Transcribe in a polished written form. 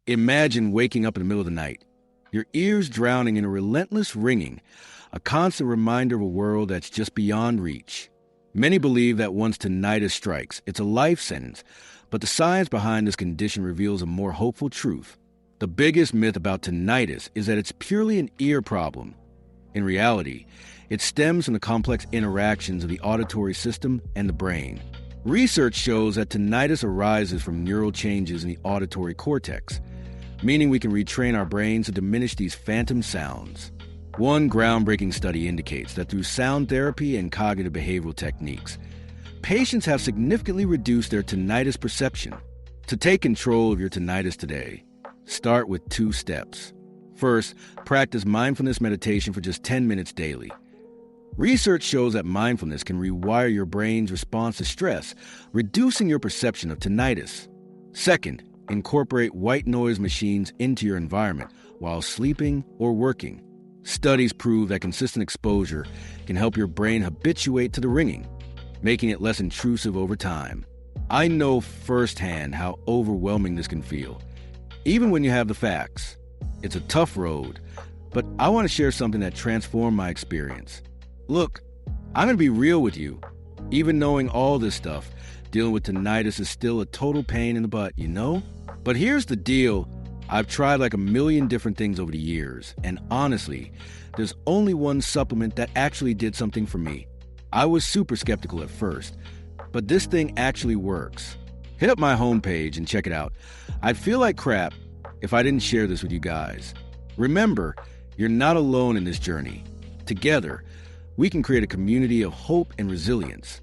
Imagine waking up in the middle of the night, your ears drowning in a relentless ringing, a constant reminder of a world that's just beyond reach. Many believe that once tinnitus strikes, it's a life sentence, but the science behind this condition reveals a more hopeful truth. The biggest myth about tinnitus is that it's purely an ear problem. In reality, it stems from the complex interactions of the auditory system and the brain. Research shows that tinnitus arises from neural changes in the auditory cortex, meaning we can retrain our brains to diminish these phantom sounds. One groundbreaking study indicates that through sound therapy and cognitive behavioral techniques, patients have significantly reduced their tinnitus perception. To take control of your tinnitus today, start with 2 steps. First, practice mindfulness meditation for just 10 minutes daily. Research shows that mindfulness can rewire your brain's response to stress, reducing your perception of tinnitus. Second, incorporate white noise machines into your environment while sleeping or working. Studies prove that consistent exposure can help your brain habituate to the ringing, making it less intrusive over time. I know firsthand how overwhelming this can feel, even when you have the facts. It's a tough road, but I want to share something that transformed my experience. Look, I'm going to be real with you. Even knowing all this stuff, dealing with tinnitus is still a total pain in the butt, you know? But here's the deal. I've tried like a million different things over the years, and honestly, there's only one supplement that actually did something for me. I was super skeptical at first, but this thing actually works. Hit up my homepage and check it out. I'd feel like crap if I didn't share this with you guys. Remember, you're not alone in this journey. Together, we can create a community of hope and resilience.